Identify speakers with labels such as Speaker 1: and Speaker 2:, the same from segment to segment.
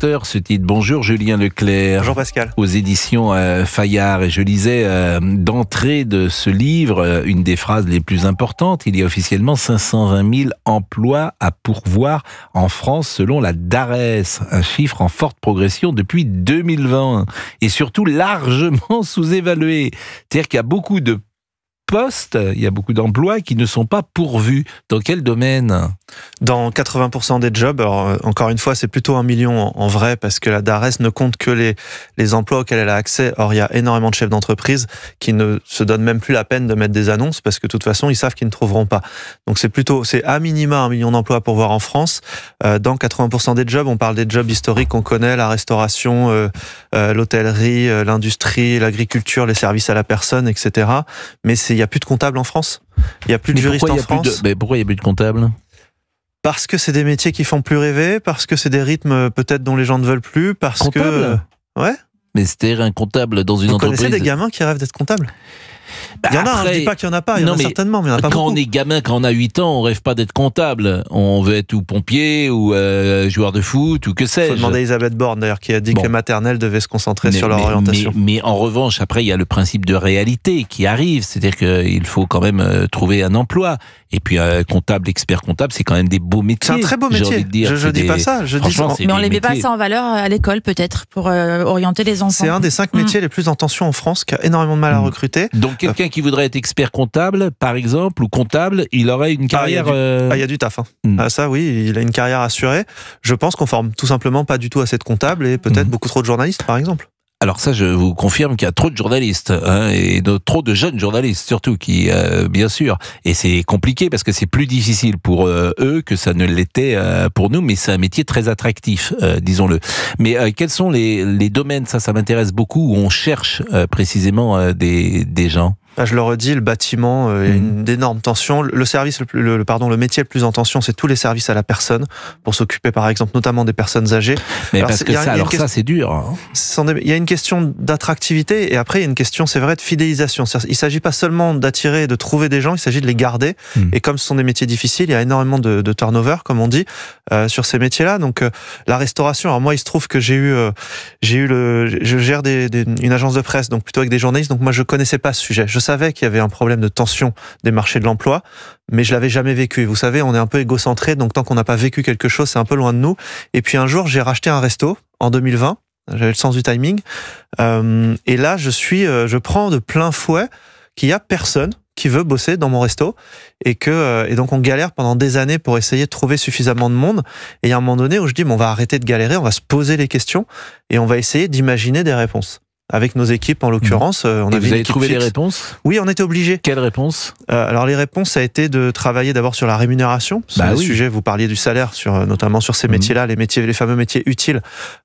Speaker 1: auteur, ce titre. Bonjour Julien Leclerc.
Speaker 2: Bonjour Pascal.
Speaker 1: Aux éditions Fayard. Et je lisais d'entrée de ce livre une des phrases les plus importantes. Il y a officiellement 520 000 emplois à pourvoir en France selon la DARES. Un chiffre en forte progression depuis 2020. Et surtout largement sous-évalué. C'est-à-dire qu'il y a beaucoup de postes, il y a beaucoup d'emplois qui ne sont pas pourvus. Dans quel domaine ?
Speaker 2: Dans 80% des jobs, alors encore une fois, c'est plutôt 1 million en vrai, parce que la DARES ne compte que les emplois auxquels elle a accès. Or, il y a énormément de chefs d'entreprise qui ne se donnent même plus la peine de mettre des annonces, parce que de toute façon, ils savent qu'ils ne trouveront pas. Donc c'est à minima 1 million d'emplois à pourvoir en France. Dans 80% des jobs, on parle des jobs historiques qu'on connaît, la restauration, l'hôtellerie, l'industrie, l'agriculture, les services à la personne, etc. Mais il n'y a plus de comptables en France. Il n'y a plus de juristes en France.
Speaker 1: Mais pourquoi il n'y a plus de comptables ?
Speaker 2: Parce que c'est des métiers qui font plus rêver, parce que c'est des rythmes peut-être dont les gens ne veulent plus, parce
Speaker 1: comptable ?
Speaker 2: que... Ouais.
Speaker 1: Mais c'était un comptable dans une entreprise...
Speaker 2: Vous connaissez des gamins qui rêvent d'être comptables ? Il y en a, je ne dis pas qu'il n'y en a pas, il y en a certainement, mais il n'y en a pas beaucoup.
Speaker 1: Quand on est gamin, quand on a 8 ans, on ne rêve pas d'être comptable. On veut être ou pompier, ou joueur de foot, ou que sais-je.
Speaker 2: Il faut demander à Elisabeth Borne, d'ailleurs, qui a dit que les maternelles devaient se concentrer sur leur orientation.
Speaker 1: Mais en revanche, après, il y a le principe de réalité qui arrive. C'est-à-dire qu'il faut quand même trouver un emploi. Et puis, comptable, expert comptable, c'est quand même des beaux métiers.
Speaker 2: C'est un très beau métier. Je ne dis pas ça.
Speaker 3: Mais on ne les met pas ça en valeur à l'école, peut-être, pour orienter les enfants.
Speaker 2: C'est un des 5 métiers les plus en tension en France, qui a énormément de mal à recruter.
Speaker 1: Donc, quelqu'un qui voudrait être expert comptable, par exemple, ou comptable, il aurait une carrière...
Speaker 2: il y a du taf. Ça, oui, il a une carrière assurée. Je pense qu'on forme tout simplement pas du tout assez de comptables et peut-être beaucoup trop de journalistes, par exemple.
Speaker 1: Alors ça, je vous confirme qu'il y a trop de journalistes, et trop de jeunes journalistes surtout, qui, bien sûr, et c'est compliqué parce que c'est plus difficile pour eux que ça ne l'était pour nous, mais c'est un métier très attractif, disons-le. Mais quels sont les domaines, ça m'intéresse beaucoup, où on cherche précisément des gens ?
Speaker 2: Je le redis, le bâtiment, il y a une énorme tension. Le métier le plus en tension, c'est tous les services à la personne, pour s'occuper par exemple notamment des personnes âgées.
Speaker 1: Mais parce que ça c'est dur. Hein.
Speaker 2: Il y a une question d'attractivité et après il y a une question, c'est vrai, de fidélisation. Il ne s'agit pas seulement d'attirer et de trouver des gens, il s'agit de les garder. Et comme ce sont des métiers difficiles, il y a énormément de turnover, comme on dit, sur ces métiers-là. Donc la restauration, alors moi il se trouve que je gère une agence de presse, donc plutôt avec des journalistes, donc moi je connaissais pas ce sujet. Je savais qu'il y avait un problème de tension des marchés de l'emploi, mais je l'avais jamais vécu. Et vous savez, on est un peu égocentré, donc tant qu'on n'a pas vécu quelque chose, c'est un peu loin de nous. Et puis un jour, j'ai racheté un resto en 2020. J'avais le sens du timing. Et là, je prends de plein fouet qu'il y a personne qui veut bosser dans mon resto et donc on galère pendant des années pour essayer de trouver suffisamment de monde. Et il y a un moment donné où je dis, on va arrêter de galérer, on va se poser les questions et on va essayer d'imaginer des réponses. Avec nos équipes, en l'occurrence.
Speaker 1: Vous avez trouvé des réponses ?
Speaker 2: Oui, on était obligés.
Speaker 1: Quelles réponses ?
Speaker 2: Alors, les réponses, ça a été de travailler d'abord sur la rémunération. Sur les sujets, vous parliez du salaire, notamment sur ces métiers-là, les fameux métiers utiles.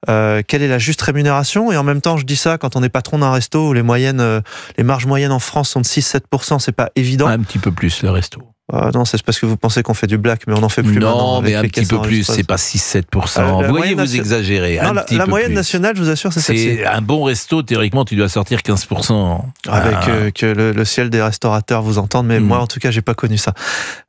Speaker 2: Quelle est la juste rémunération ? Et en même temps, je dis ça, quand on est patron d'un resto où les marges moyennes en France sont de 6-7%, c'est pas évident.
Speaker 1: Un petit peu plus, le resto.
Speaker 2: Non, c'est parce que vous pensez qu'on fait du black, mais on n'en fait plus maintenant.
Speaker 1: Non, mais un petit peu plus, c'est pas 6-7%. Vous voyez, vous exagérez.
Speaker 2: La moyenne nationale, je vous assure, c'est celle-ci.
Speaker 1: Un bon resto, théoriquement, tu dois sortir 15%.
Speaker 2: Avec que le ciel des restaurateurs vous entende, mais moi, en tout cas, j'ai pas connu ça.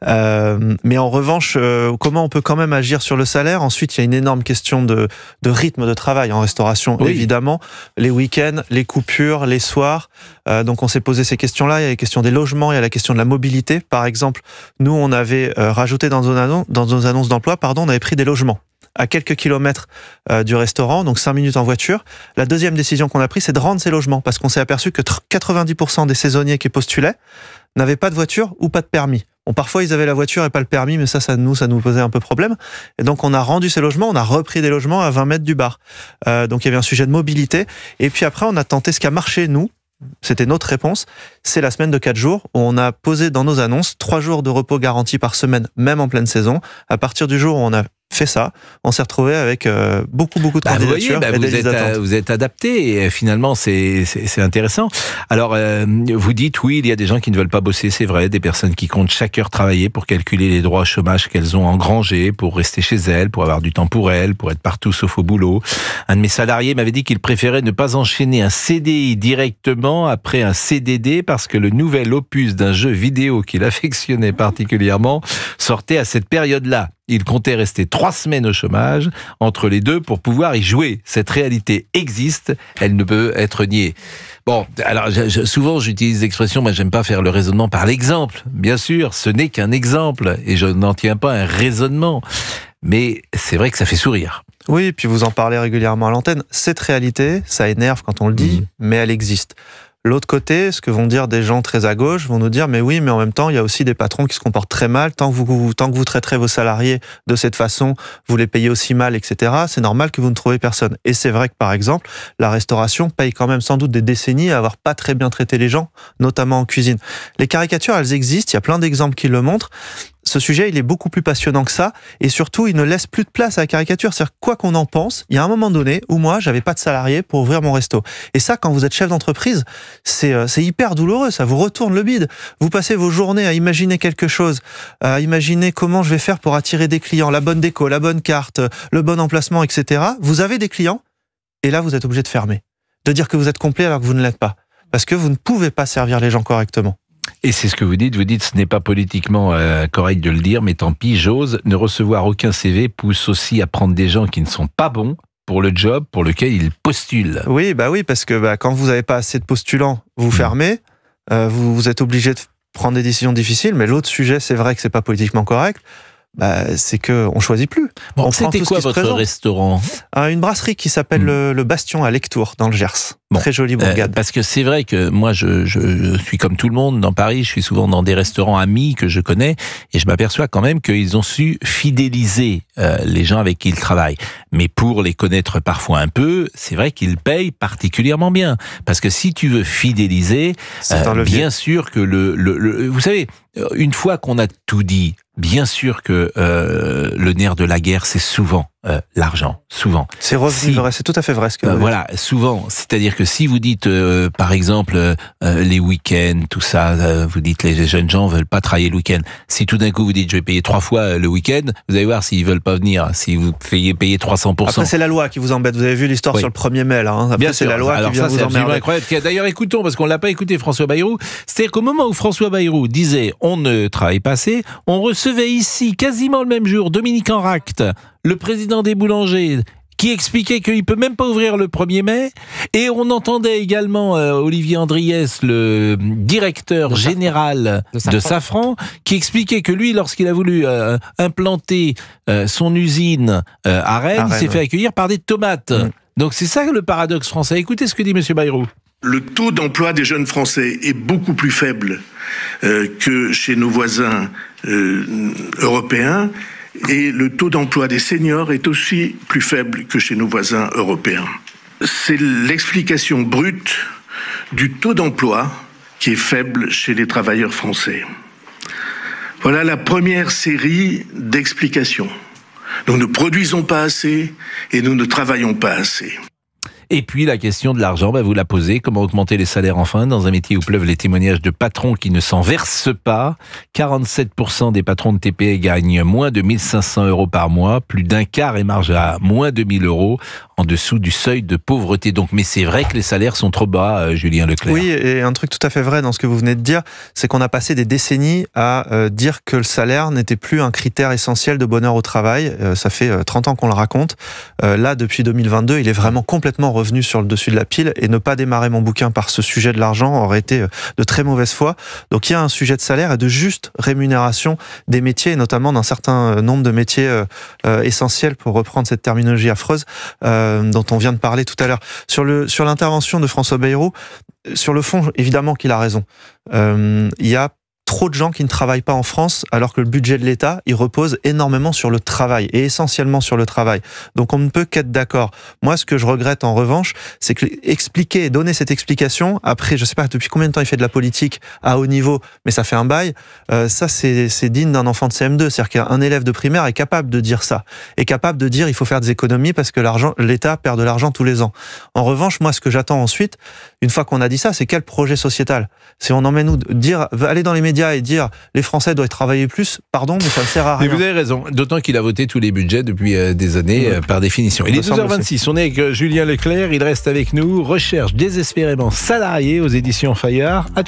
Speaker 2: Mais en revanche, comment on peut quand même agir sur le salaire ? Ensuite, il y a une énorme question de rythme de travail en restauration, évidemment. Les week-ends, les coupures, les soirs. Donc, on s'est posé ces questions-là. Il y a la question des logements, il y a la question de la mobilité, par exemple. Nous, on avait rajouté dans nos annonces d'emploi, on avait pris des logements à quelques kilomètres du restaurant, donc 5 minutes en voiture. La deuxième décision qu'on a prise, c'est de rendre ces logements, parce qu'on s'est aperçu que 90% des saisonniers qui postulaient n'avaient pas de voiture ou pas de permis. Bon, parfois, ils avaient la voiture et pas le permis, mais ça nous posait un peu problème. Et donc, on a rendu ces logements, on a repris des logements à 20 mètres du bar. Donc, il y avait un sujet de mobilité. Et puis après, on a tenté ce qui a marché, nous. C'était notre réponse, c'est la semaine de 4 jours où on a posé dans nos annonces 3 jours de repos garantis par semaine, même en pleine saison. À partir du jour où on a fait ça, on s'est retrouvé avec beaucoup de candidatures.
Speaker 1: Vous êtes adapté et finalement c'est intéressant. Alors vous dites oui, il y a des gens qui ne veulent pas bosser, c'est vrai, des personnes qui comptent chaque heure travailler pour calculer les droits au chômage qu'elles ont engrangés, pour rester chez elles, pour avoir du temps pour elles, pour être partout sauf au boulot. Un de mes salariés m'avait dit qu'il préférait ne pas enchaîner un CDI directement après un CDD parce que le nouvel opus d'un jeu vidéo qu'il affectionnait particulièrement sortait à cette période-là. Il comptait rester 3 semaines au chômage entre les deux pour pouvoir y jouer. Cette réalité existe, elle ne peut être niée. Bon, alors souvent j'utilise l'expression, moi j'aime pas faire le raisonnement par l'exemple. Bien sûr, ce n'est qu'un exemple et je n'en tiens pas un raisonnement. Mais c'est vrai que ça fait sourire.
Speaker 2: Oui, puis vous en parlez régulièrement à l'antenne. Cette réalité, ça énerve quand on le dit, mais elle existe. L'autre côté, ce que vont dire des gens très à gauche, vont nous dire mais oui, mais en même temps, il y a aussi des patrons qui se comportent très mal. Tant que vous traiterez vos salariés de cette façon, vous les payez aussi mal, etc. C'est normal que vous ne trouvez personne. Et c'est vrai que par exemple, la restauration paye quand même sans doute des décennies à avoir pas très bien traité les gens, notamment en cuisine. Les caricatures, elles existent. Il y a plein d'exemples qui le montrent. Ce sujet, il est beaucoup plus passionnant que ça, et surtout, il ne laisse plus de place à la caricature. C'est-à-dire, quoi qu'on en pense, il y a un moment donné où moi, j'avais pas de salarié pour ouvrir mon resto. Et ça, quand vous êtes chef d'entreprise, c'est hyper douloureux, ça vous retourne le bide. Vous passez vos journées à imaginer quelque chose, à imaginer comment je vais faire pour attirer des clients, la bonne déco, la bonne carte, le bon emplacement, etc. Vous avez des clients, et là, vous êtes obligé de fermer. De dire que vous êtes complet alors que vous ne l'êtes pas. Parce que vous ne pouvez pas servir les gens correctement.
Speaker 1: Et c'est ce que vous dites ce n'est pas politiquement correct de le dire, mais tant pis, j'ose. Ne recevoir aucun CV pousse aussi à prendre des gens qui ne sont pas bons pour le job pour lequel ils postulent.
Speaker 2: Oui, parce que quand vous n'avez pas assez de postulants, vous fermez, vous êtes obligé de prendre des décisions difficiles, mais l'autre sujet, c'est vrai que c'est pas politiquement correct, c'est qu'on choisit plus.
Speaker 1: Bon, c'était quoi votre restaurant ?
Speaker 2: Une brasserie qui s'appelle le Bastion à Lectoure, dans le Gers. Bon, très jolie bourgade.
Speaker 1: Parce que c'est vrai que moi, je suis comme tout le monde dans Paris, je suis souvent dans des restaurants amis que je connais, et je m'aperçois quand même qu'ils ont su fidéliser les gens avec qui ils travaillent. Mais pour les connaître parfois un peu, c'est vrai qu'ils payent particulièrement bien. Parce que si tu veux fidéliser, bien sûr que vous savez, une fois qu'on a tout dit, bien sûr que le nerf de la guerre, c'est souvent l'argent, souvent.
Speaker 2: C'est vrai, c'est tout à fait vrai ce que vous dites.
Speaker 1: Voilà, souvent. C'est-à-dire que si vous dites, par exemple, les week-ends, tout ça, vous dites les jeunes gens veulent pas travailler le week-end. Si tout d'un coup vous dites je vais payer 3 fois le week-end, vous allez voir s'ils veulent pas venir, si vous payez 300%.
Speaker 2: Après c'est la loi qui vous embête. Vous avez vu l'histoire sur le 1er mai là. Après bien c'est la loi qui vient vous emmerder.
Speaker 1: Incroyable. D'ailleurs écoutons, parce qu'on l'a pas écouté François Bayrou. C'est-à-dire qu'au moment où François Bayrou disait on ne travaille pas assez, on recevait ici quasiment le même jour Dominique Enracte, le président des boulangers, qui expliquait qu'il ne peut même pas ouvrir le 1er mai, et on entendait également Olivier Andriès, le directeur général de Safran, qui expliquait que lui, lorsqu'il a voulu implanter son usine à Rennes, il s'est fait accueillir par des tomates. Donc c'est ça le paradoxe français. Écoutez ce que dit M. Bayrou.
Speaker 4: Le taux d'emploi des jeunes Français est beaucoup plus faible que chez nos voisins européens, et le taux d'emploi des seniors est aussi plus faible que chez nos voisins européens. C'est l'explication brute du taux d'emploi qui est faible chez les travailleurs français. Voilà la première série d'explications. Nous ne produisons pas assez et nous ne travaillons pas assez.
Speaker 1: Et puis la question de l'argent, vous la posez. Comment augmenter les salaires enfin dans un métier où pleuvent les témoignages de patrons qui ne s'en versent pas. 47% des patrons de TPE gagnent moins de 1 500 € par mois. Plus d'un quart émarge à moins de 1 000 € en dessous du seuil de pauvreté. Donc, mais c'est vrai que les salaires sont trop bas, Julien Leclerc.
Speaker 2: Oui, et un truc tout à fait vrai dans ce que vous venez de dire, c'est qu'on a passé des décennies à dire que le salaire n'était plus un critère essentiel de bonheur au travail. Ça fait 30 ans qu'on le raconte. Là, depuis 2022, il est vraiment complètement revenu sur le dessus de la pile, et ne pas démarrer mon bouquin par ce sujet de l'argent aurait été de très mauvaise foi. Donc il y a un sujet de salaire et de juste rémunération des métiers, et notamment d'un certain nombre de métiers essentiels, pour reprendre cette terminologie affreuse dont on vient de parler tout à l'heure. Sur l'intervention de François Bayrou, sur le fond, évidemment qu'il a raison. Il y a trop de gens qui ne travaillent pas en France, alors que le budget de l'État, il repose énormément sur le travail, et essentiellement sur le travail. Donc on ne peut qu'être d'accord. Moi, ce que je regrette en revanche, c'est que expliquer et donner cette explication, après, je sais pas depuis combien de temps il fait de la politique à haut niveau, mais ça fait un bail, ça c'est digne d'un enfant de CM2. C'est-à-dire qu'un élève de primaire est capable de dire ça, est capable de dire il faut faire des économies parce que l'État perd de l'argent tous les ans. En revanche, moi, ce que j'attends ensuite, une fois qu'on a dit ça, c'est quel projet sociétal. Si on emmène nous dire, aller dans les médias et dire les Français doivent travailler plus, pardon, mais ça ne sert à rien.
Speaker 1: Mais vous avez raison, d'autant qu'il a voté tous les budgets depuis des années, par définition. Il est 12h26, on est avec Julien Leclerc, il reste avec nous, recherche désespérément salarié aux éditions Fayard.